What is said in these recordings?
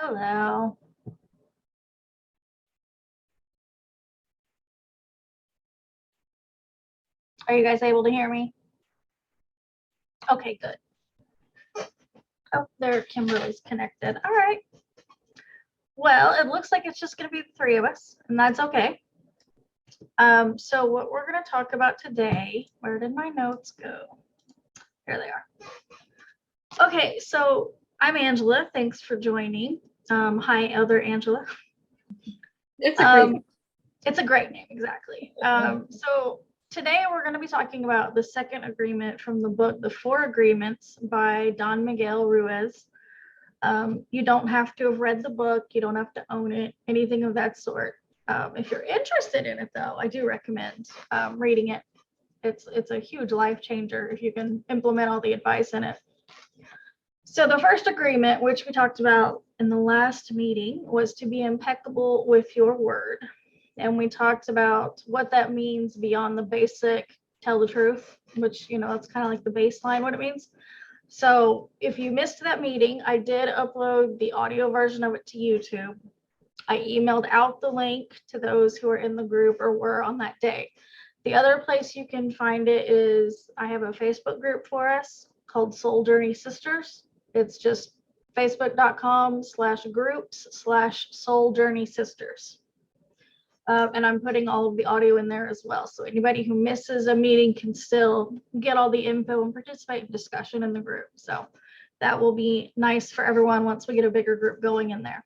Hello. Are you guys able to hear me? Okay, good. Oh, there, Kimberly's connected. All right. Well, it looks like it's just going to be the three of us, and that's okay. So what we're going to talk about today, where did my notes go? Here they are. Okay, so I'm Angela. Thanks for joining. Hi, other Angela. It's a great It's a great name, exactly. So today we're going to be talking about the second agreement from the book, The Four Agreements by Don Miguel Ruiz. You don't have to have read the book. You don't have to own it, anything of that sort. If you're interested in it, though, I do recommend reading it. It's a huge life changer if you can implement all the advice in it. So the first agreement, which we talked about in the last meeting, was to be impeccable with your word. And we talked about what that means beyond the basic tell the truth, which, that's kind of like the baseline, what it means. So if you missed that meeting, I did upload the audio version of it to YouTube. I emailed out the link to those who are in the group or were on that day. The other place you can find it is I have a Facebook group for us called Soul Journey Sisters. It's just facebook.com/groups/Soul Journey Sisters. And I'm putting all of the audio in there as well. So anybody who misses a meeting can still get all the info and participate in discussion in the group. So that will be nice for everyone once we get a bigger group going in there.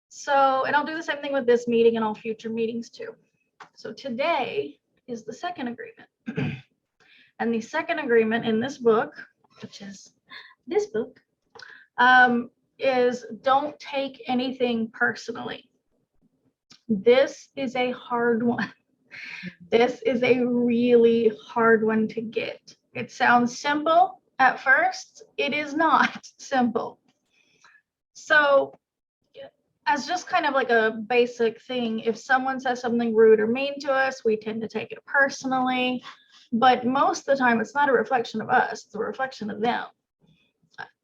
So, and I'll do the same thing with this meeting and all future meetings too. So today is the second agreement. And the second agreement in this book, which is this book, is don't take anything personally. This is a hard one. This is a really hard one to get. It sounds simple at first. It is not simple. So as just kind of like a basic thing, if someone says something rude or mean to us, we tend to take it personally. But most of the time, it's not a reflection of us. It's a reflection of them.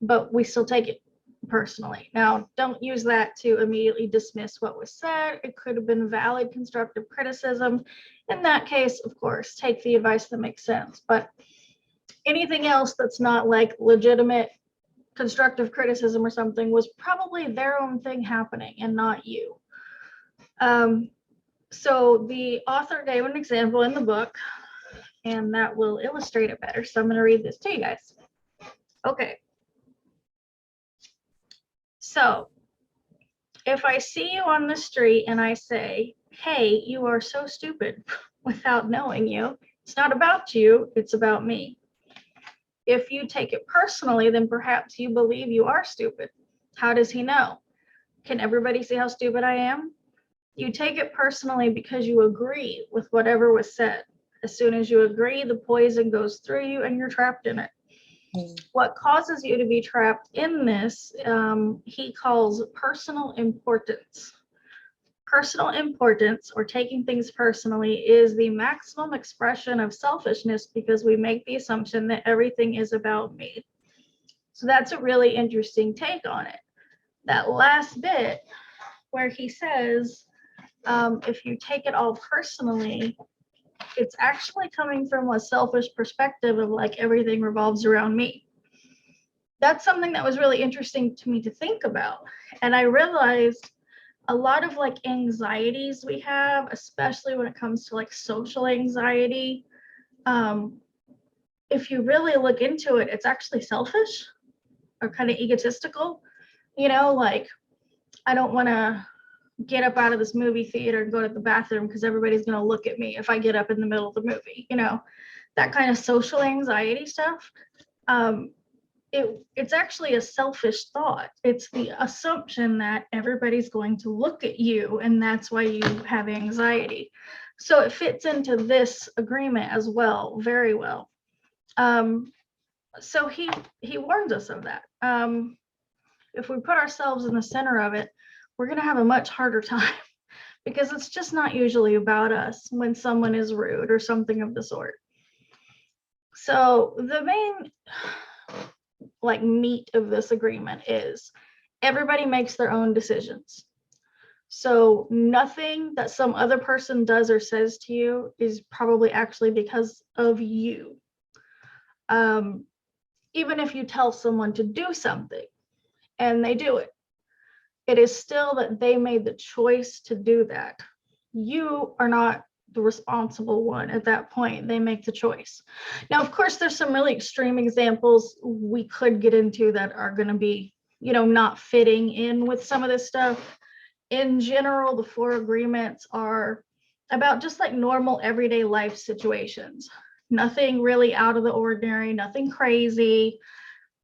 But we still take it personally. Now, don't use that to immediately dismiss what was said. It could have been valid constructive criticism. In that case, of course, take the advice that makes sense. But anything else that's not like legitimate constructive criticism or something was probably their own thing happening and not you. So the author gave an example in the book, and that will illustrate it better. So I'm going to read this to you guys. Okay. So if I see you on the street and I say, hey, you are so stupid, without knowing you, it's not about you, it's about me. If you take it personally, then perhaps you believe you are stupid. How does he know? Can everybody see how stupid I am? You take it personally because you agree with whatever was said. As soon as you agree, the poison goes through you and you're trapped in it. What causes you to be trapped in this, he calls personal importance. Personal importance, or taking things personally, is the maximum expression of selfishness because we make the assumption that everything is about me. So that's a really interesting take on it. That last bit where he says, if you take it all personally, it's actually coming from a selfish perspective of like everything revolves around me. That's something that was really interesting to me to think about. And I realized a lot of like anxieties we have, especially when it comes to like social anxiety, if you really look into it, it's actually selfish or kind of egotistical. Like I don't want to get up out of this movie theater and go to the bathroom because everybody's going to look at me if I get up in the middle of the movie, that kind of social anxiety stuff. It's actually a selfish thought. It's the assumption that everybody's going to look at you and that's why you have anxiety. So it fits into this agreement as well, very well. So he warns us of that. If we put ourselves in the center of it, we're going to have a much harder time because it's just not usually about us when someone is rude or something of the sort. So the main meat of this agreement is everybody makes their own decisions. So nothing that some other person does or says to you is probably actually because of you. Even if you tell someone to do something and they do it, it is still that they made the choice to do that. You are not the responsible one at that point. They make the choice. Now, of course, there's some really extreme examples we could get into that are going to be, not fitting in with some of this stuff. In general, the 4 agreements are about just like normal everyday life situations. Nothing really out of the ordinary, nothing crazy,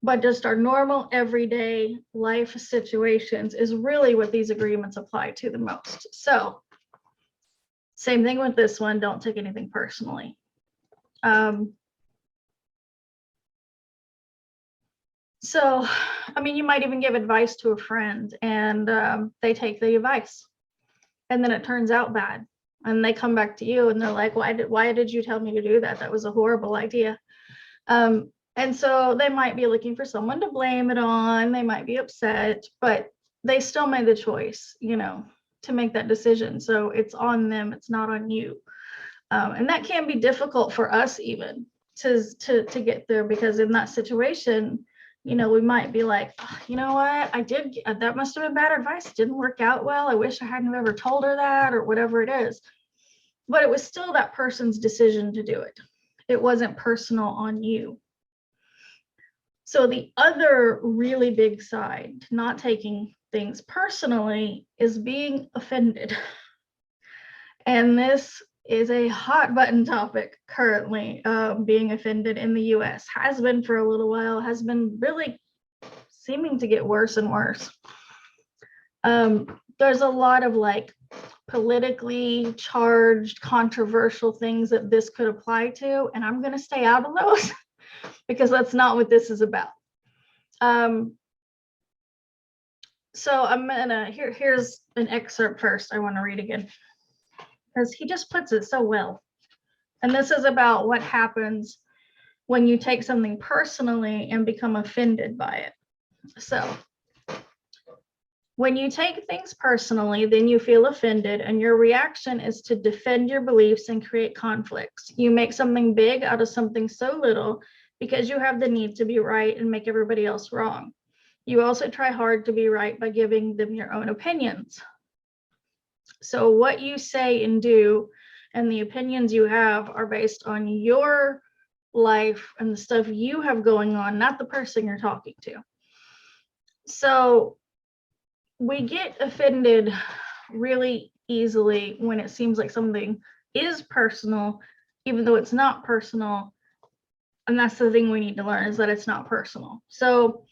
but just our normal everyday life situations is really what these agreements apply to the most. So same thing with this one, don't take anything personally. So, I mean, you might even give advice to a friend and they take the advice and then it turns out bad. And they come back to you and they're like, why did you tell me to do that? That was a horrible idea. And so they might be looking for someone to blame it on. They might be upset, but they still made the choice, to make that decision. So it's on them, it's not on you. And that can be difficult for us even to get there, because in that situation, we might be like, oh, you know what, that must have been bad advice. It didn't work out well. I wish I hadn't ever told her that, or whatever it is. But it was still that person's decision to do it. It wasn't personal on you. So the other really big side to not taking things personally is being offended. And this is a hot button topic currently. Being offended in the US has been for a little while, has been really seeming to get worse and worse. There's a lot of like politically charged, controversial things that this could apply to, and I'm going to stay out of those because that's not what this is about. So I'm gonna, here's an excerpt first I want to read again, because he just puts it so well. And this is about what happens when you take something personally and become offended by it. So when you take things personally, then you feel offended, and your reaction is to defend your beliefs and create conflicts. You make something big out of something so little because you have the need to be right and make everybody else wrong. You also try hard to be right by giving them your own opinions. So what you say and do and the opinions you have are based on your life and the stuff you have going on, not the person you're talking to. So we get offended really easily when it seems like something is personal, even though it's not personal. And that's the thing we need to learn, is that it's not personal. So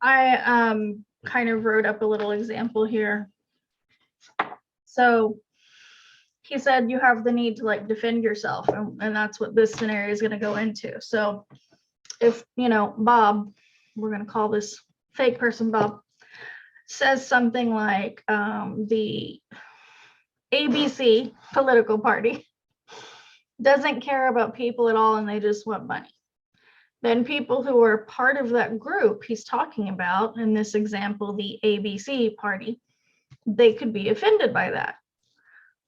I kind of wrote up a little example here. So he said you have the need to like defend yourself, and that's what this scenario is going to go into. So if, Bob, we're going to call this fake person Bob, says something like the ABC political party doesn't care about people at all and they just want money, then people who are part of that group he's talking about, in this example, the ABC party, they could be offended by that.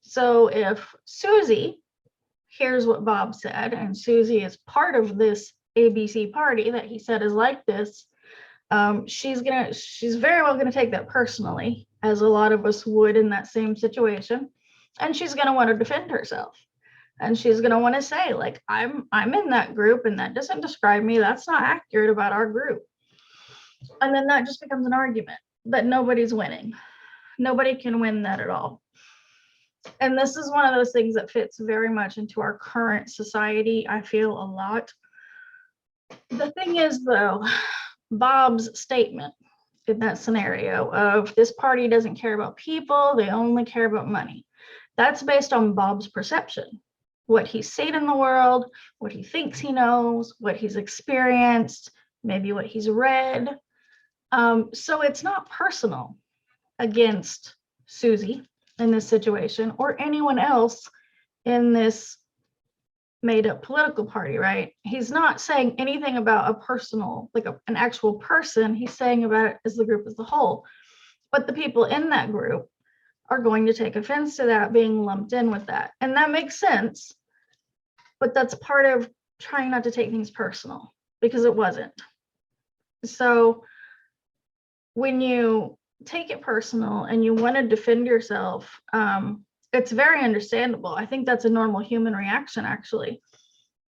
So if Susie hears what Bob said, and Susie is part of this ABC party that he said is like this, she's very well gonna take that personally, as a lot of us would in that same situation, and she's gonna want to defend herself. And she's going to want to say, like, I'm in that group and that doesn't describe me. That's not accurate about our group. And then that just becomes an argument that nobody's winning. Nobody can win that at all. And this is one of those things that fits very much into our current society, I feel, a lot. The thing is, though, Bob's statement in that scenario of this party doesn't care about people, they only care about money, that's based on Bob's perception. What he's seen in the world, what he thinks he knows, what he's experienced, maybe what he's read. So it's not personal against Susie in this situation or anyone else in this made up political party, right? He's not saying anything about a personal, like an actual person. He's saying about it as the group as a whole. But the people in that group are going to take offense to that being lumped in with that. And that makes sense. But that's part of trying not to take things personal, because it wasn't. So when you take it personal and you want to defend yourself, it's very understandable. I think that's a normal human reaction, actually.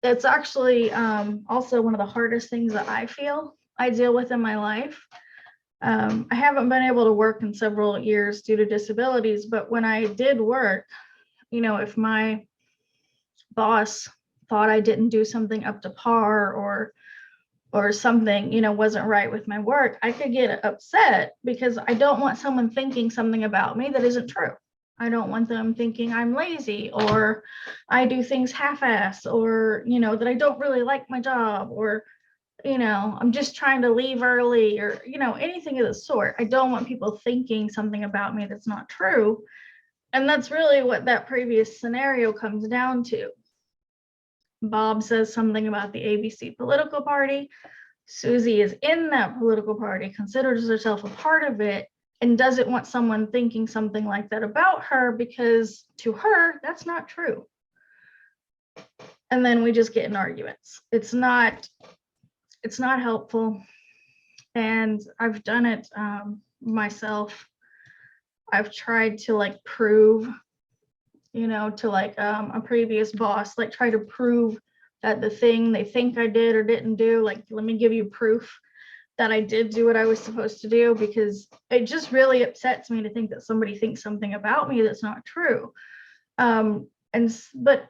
It's actually also one of the hardest things that I deal with in my life. I haven't been able to work in several years due to disabilities, but when I did work, if my boss thought I didn't do something up to par, or something, wasn't right with my work, I could get upset because I don't want someone thinking something about me that isn't true. I don't want them thinking I'm lazy, or I do things half-ass, or, that I don't really like my job, or, I'm just trying to leave early, or, anything of the sort. I don't want people thinking something about me that's not true. And that's really what that previous scenario comes down to. Bob says something about the ABC political party. Susie is in that political party, considers herself a part of it, and doesn't want someone thinking something like that about her, because to her, that's not true. And then we just get in arguments. It's not helpful. And I've done it myself. I've tried to prove, to a previous boss, try to prove that the thing they think I did or didn't do, let me give you proof that I did do what I was supposed to do, because it just really upsets me to think that somebody thinks something about me that's not true. But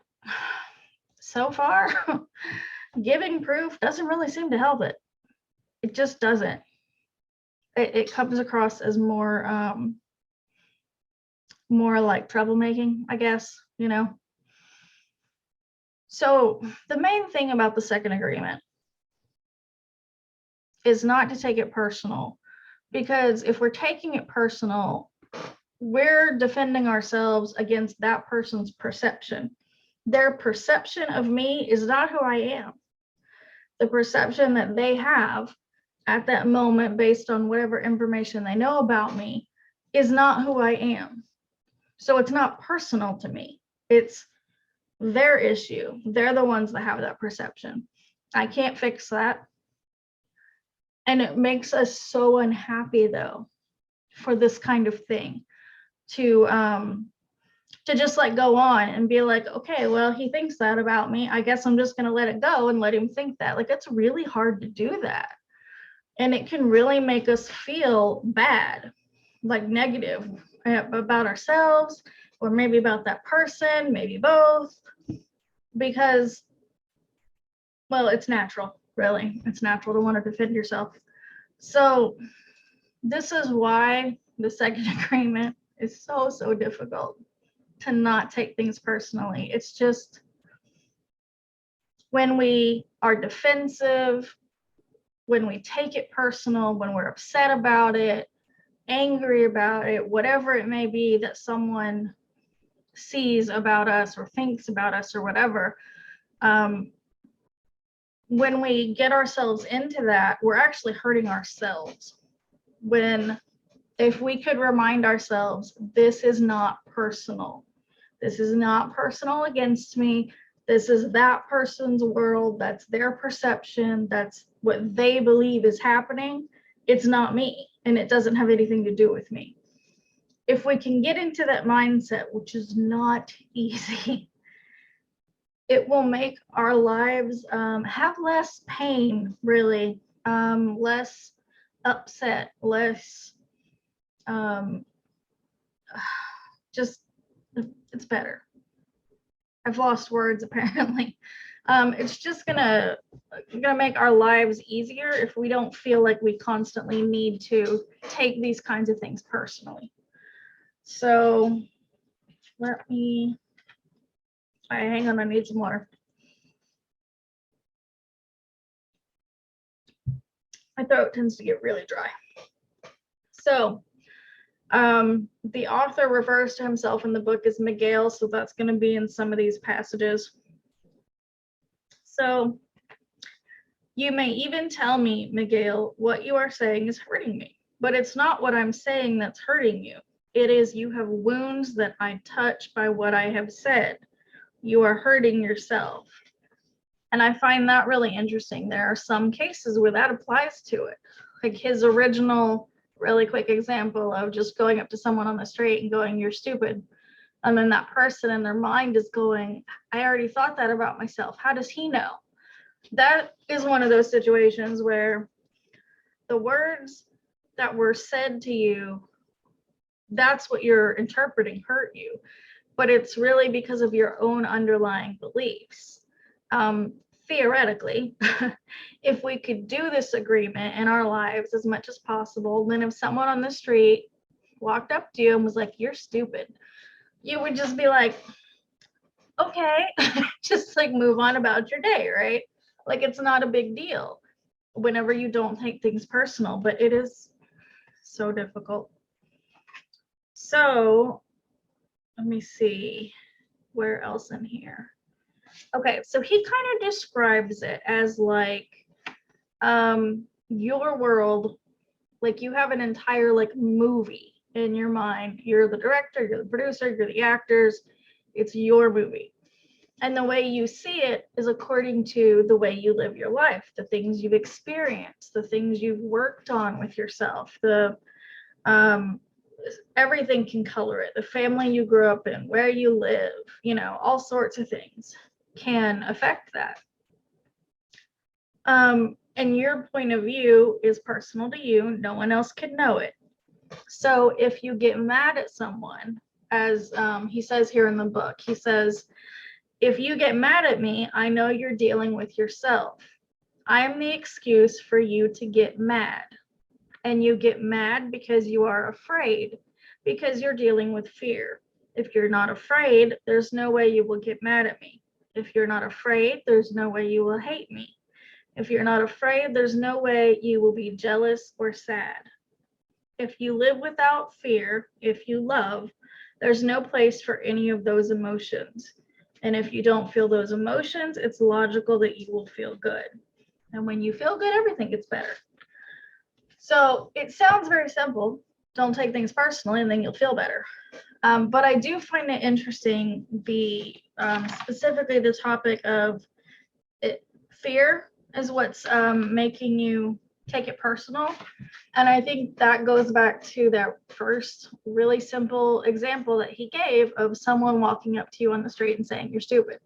so far, giving proof doesn't really seem to help it. It just doesn't. It comes across as more like troublemaking, I guess, So the main thing about the second agreement is not to take it personal, because if we're taking it personal, we're defending ourselves against that person's perception. Their perception of me is not who I am. The perception that they have at that moment, based on whatever information they know about me, is not who I am. So it's not personal to me. It's their issue. They're the ones that have that perception. I can't fix that. And it makes us so unhappy, though, for this kind of thing, to just go on and be like, okay, well, he thinks that about me, I guess I'm just going to let it go and let him think that. It's really hard to do that. And it can really make us feel bad, negative about ourselves, or maybe about that person, maybe both, because, well, it's natural, really. It's natural to want to defend yourself. So this is why the second agreement is so difficult, to not take things personally. It's just when we are defensive, when we take it personal, when we're upset about it, angry about it, whatever it may be that someone sees about us or thinks about us or whatever, when we get ourselves into that, we're actually hurting ourselves. If we could remind ourselves, this is not personal. This is not personal against me. This is that person's world. That's their perception. That's what they believe is happening. It's not me, and it doesn't have anything to do with me. If we can get into that mindset, which is not easy, it will make our lives have less pain, really, less upset, less, just, it's better. I've lost words, apparently. It's just gonna make our lives easier if we don't feel like we constantly need to take these kinds of things personally. So hang on, I need some water. My throat tends to get really dry. So the author refers to himself in the book as Miguel, so that's going to be in some of these passages. So you may even tell me, Miguel, what you are saying is hurting me, but it's not what I'm saying that's hurting you. It is you have wounds that I touch by what I have said. You are hurting yourself. And I find that really interesting. There are some cases where that applies to it. Like his original, really quick example of just going up to someone on the street and going, "You're stupid." And then that person in their mind is going, "I already thought that about myself. How does he know?" That is one of those situations where the words that were said to you, that's what you're interpreting hurt you, but it's really because of your own underlying beliefs. Theoretically, if we could do this agreement in our lives as much as possible, then if someone on the street walked up to you and was like, "You're stupid," you would just be like, "Okay," just like move on about your day, right? Like it's not a big deal whenever you don't take things personal, but it is so difficult. So let me see where else in here. Okay, so he kind of describes it as like your world, like you have an entire like movie in your mind. You're the director, you're the producer, you're the actors. It's your movie. And the way you see it is according to the way you live your life, the things you've experienced, the things you've worked on with yourself, the everything can color it. The family you grew up in, where you live, you know, all sorts of things can affect that. And your point of view is personal to you. No one else can know it. So if you get mad at someone, as he says here in the book, he says, "If you get mad at me, I know you're dealing with yourself. I am the excuse for you to get mad. And you get mad because you are afraid, because you're dealing with fear. If you're not afraid, there's no way you will get mad at me. If you're not afraid, there's no way you will hate me. If you're not afraid, there's no way you will be jealous or sad. If you live without fear, if you love, there's no place for any of those emotions. And if you don't feel those emotions, it's logical that you will feel good. And when you feel good, everything gets better." So it sounds very simple. Don't take things personally and then you'll feel better. But I do find it interesting, specifically the topic of fear is what's making you take it personal. And I think that goes back to that first really simple example that he gave of someone walking up to you on the street and saying, "You're stupid."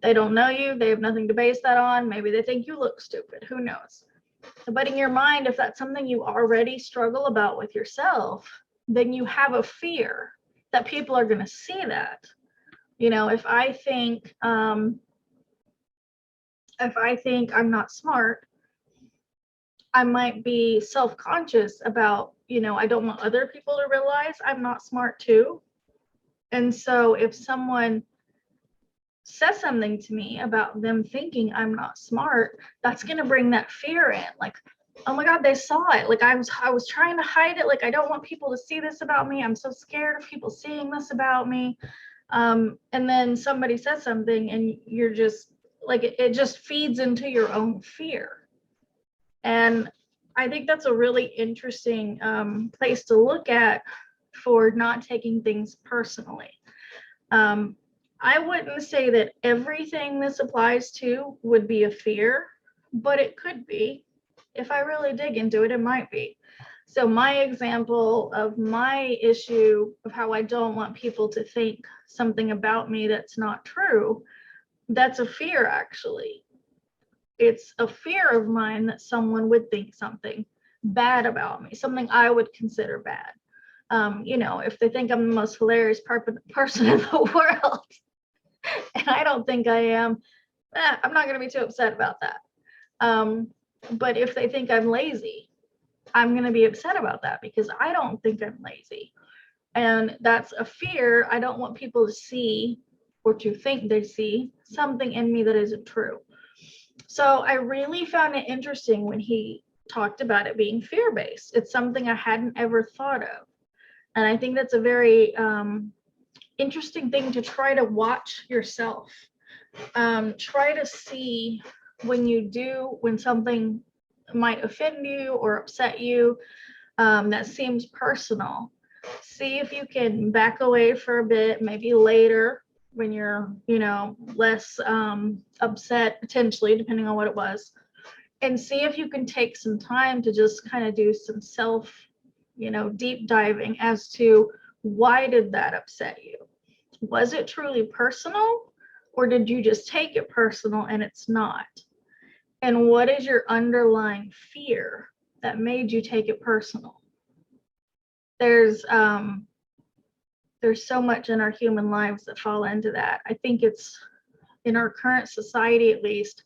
They don't know you. They have nothing to base that on. Maybe they think you look stupid. Who knows? But in your mind, if that's something you already struggle about with yourself, then you have a fear that people are going to see that. You know, if I think I'm not smart, I might be self-conscious about, you know, I don't want other people to realize I'm not smart too. And so if someone says something to me about them thinking I'm not smart, that's going to bring that fear in. Like, "Oh my God, they saw it. Like I was trying to hide it. Like I don't want people to see this about me. I'm so scared of people seeing this about me." And then somebody says something and you're just like, it just feeds into your own fear. And I think that's a really interesting place to look at for not taking things personally. I wouldn't say that everything this applies to would be a fear, but it could be. If I really dig into it, it might be. So my example of my issue of how I don't want people to think something about me that's not true, that's a fear actually. It's a fear of mine that someone would think something bad about me, something I would consider bad. You know, if they think I'm the most hilarious person in the world, and I don't think I am, I'm not going to be too upset about that. But if they think I'm lazy, I'm going to be upset about that because I don't think I'm lazy. And that's a fear. I don't want people to see or to think they see something in me that isn't true. So I really found it interesting when he talked about it being fear-based. It's something I hadn't ever thought of. And I think that's a very interesting thing to try to watch yourself. try to see when something might offend you or upset you, that seems personal. See if you can back away for a bit, maybe later when you're, less upset, potentially, depending on what it was, and see if you can take some time to just kind of do some self, deep diving as to why did that upset you? Was it truly personal, or did you just take it personal and it's not? And what is your underlying fear that made you take it personal? There's so much in our human lives that fall into that. I think it's, in our current society at least,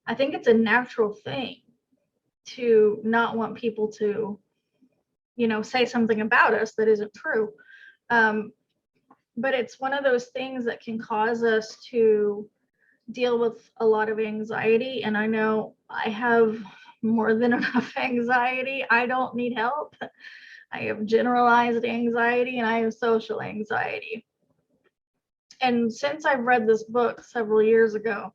I think it's a natural thing to not want people to, say something about us that isn't true. But it's one of those things that can cause us to deal with a lot of anxiety. And I know I have more than enough anxiety. I don't need help. I have generalized anxiety and I have social anxiety. And since I've read this book several years ago,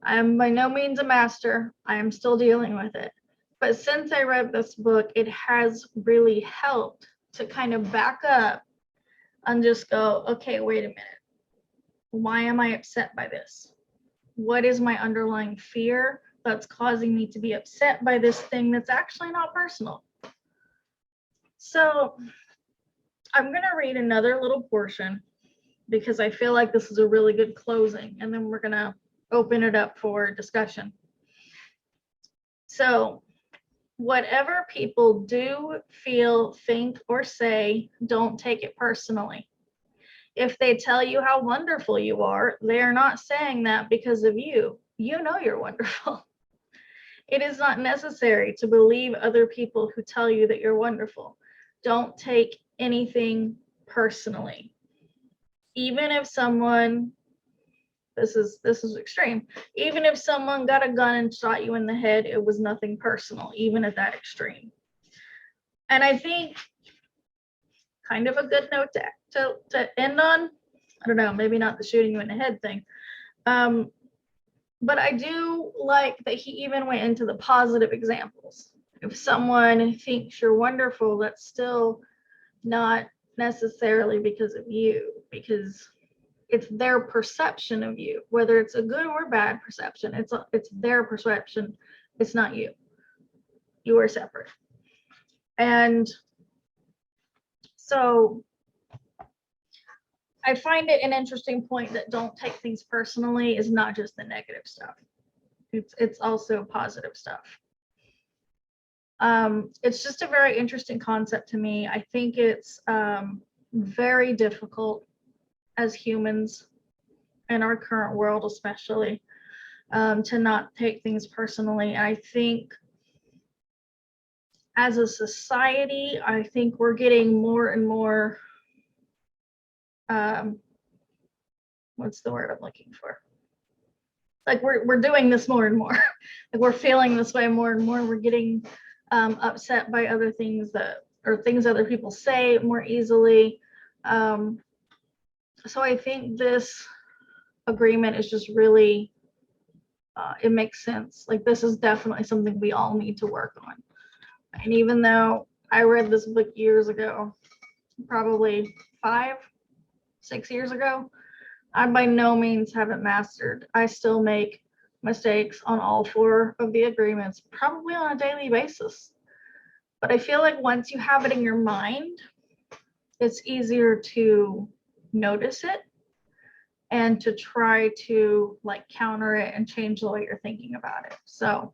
I'm by no means a master. I am still dealing with it. But since I read this book, it has really helped to kind of back up and just go, okay, wait a minute. Why am I upset by this? What is my underlying fear that's causing me to be upset by this thing that's actually not personal? So I'm going to read another little portion because I feel like this is a really good closing, and then we're going to open it up for discussion. So, whatever people do, feel, think, or say, don't take it personally. If they tell you how wonderful you are, they are not saying that because of you. You know you're wonderful. It is not necessary to believe other people who tell you that you're wonderful. Don't take anything personally. Even if someone, this is extreme, even if someone got a gun and shot you in the head, it was nothing personal, even at that extreme. And I think kind of a good note to end on, I don't know, maybe not the shooting you in the head thing, but I do like that he even went into the positive examples. If someone thinks you're wonderful, that's still not necessarily because of you, because it's their perception of you, whether it's a good or bad perception. It's their perception. It's not you. You are separate. And so I find it an interesting point that don't take things personally is not just the negative stuff. It's also positive stuff. It's just a very interesting concept to me. I think it's very difficult as humans in our current world, especially, to not take things personally. I think as a society, I think we're getting more and more, what's the word I'm looking for? Like we're doing this more and more. Like we're feeling this way more and more. We're getting upset by other things or things other people say more easily. So I think this agreement is just really, it makes sense. Like this is definitely something we all need to work on. And even though I read this book years ago, probably 5-6 years ago, I by no means haven't mastered. I still make mistakes on all 4 of the agreements, probably on a daily basis. But I feel like once you have it in your mind, it's easier to notice it and to try to like counter it and change the way you're thinking about it. So